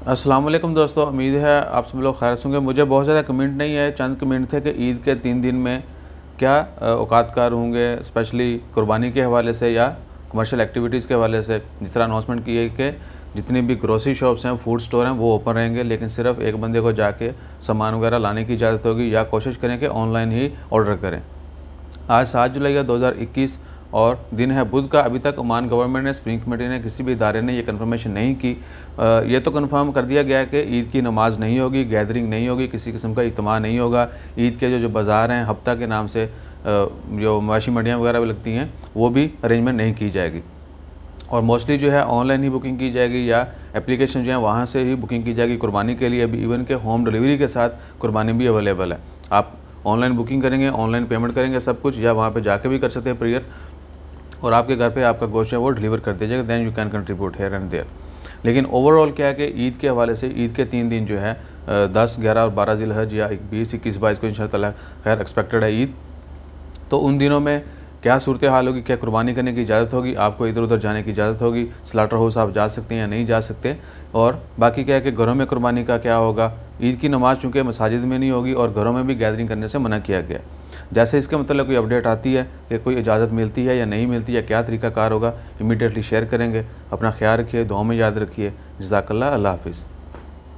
अस्सलाम वालेकुम दोस्तों, उम्मीद है आप सब लोग खैर होंगे। मुझे बहुत ज़्यादा कमेंट नहीं है, चंद कमेंट थे कि ईद के 3 दिन में क्या औकात कार होंगे, स्पेशली कुर्बानी के हवाले से या कमर्शियल एक्टिविटीज़ के हवाले से। जिस तरह अनाउंसमेंट की है कि जितनी भी ग्रोसरी शॉप्स हैं, फूड स्टोर हैं, वो ओपन रहेंगे, लेकिन सिर्फ एक बंदे को जाके सामान वगैरह लाने की इजाज़त होगी या कोशिश करें कि ऑनलाइन ही ऑर्डर करें। आज 7 जुलाई 2021 और दिन है बुध का। अभी तक ओमान गवर्नमेंट ने, स्प्रिंग कमेटी ने, किसी भी इदारे ने ये कंफर्मेशन नहीं की। ये तो कंफर्म कर दिया गया है कि ईद की नमाज नहीं होगी, गैदरिंग नहीं होगी, किसी किस्म का इज्तिमा नहीं होगा। ईद के जो बाज़ार हैं, हफ्ता के नाम से जो मवाशी मंडियाँ वगैरह भी लगती हैं, वो भी अरेंजमेंट नहीं की जाएगी और मोस्टली जो है ऑनलाइन ही बुकिंग की जाएगी या एप्लीकेशन जो है वहाँ से ही बुकिंग की जाएगी कुर्बानी के लिए। अभी इवन के होम डिलीवरी के साथ कुर्बानी भी अवेलेबल है। आप ऑनलाइन बुकिंग करेंगे, ऑनलाइन पेमेंट करेंगे सब कुछ, या वहाँ पे जाके भी कर सकते हैं प्रेयर, और आपके घर पे आपका गोश्त है वो डिलीवर कर दीजिएगा। Then you can contribute here and there. लेकिन ओवरऑल क्या है कि ईद के हवाले से ईद के 3 दिन जो है 10, 11 और 12 ज़िलहज या 20, 21, 22 को इंशाअल्लाह खैर एक्सपेक्टेड है ईद। तो उन दिनों में क्या सूरत हाल होगी, क्या कुर्बानी करने की इजाज़त होगी, आपको इधर उधर जाने की इजाज़त होगी, स्लाटर हाउस आप जा सकते हैं या नहीं जा सकते, और बाकी क्या है कि घरों में कुर्बानी का क्या होगा। ईद की नमाज़ चूँकि मसाजिद में नहीं होगी और घरों में भी गैदरिंग करने से मना किया गया। जैसे इसके मतलब कोई अपडेट आती है कि कोई इजाज़त मिलती है या नहीं मिलती या क्या तरीक़ाकार होगा, इमीडिएटली शेयर करेंगे। अपना ख्याल रखिए, दुआ में याद रखिए। जज़ाकल्लाह, अल्लाह हाफ़िज़।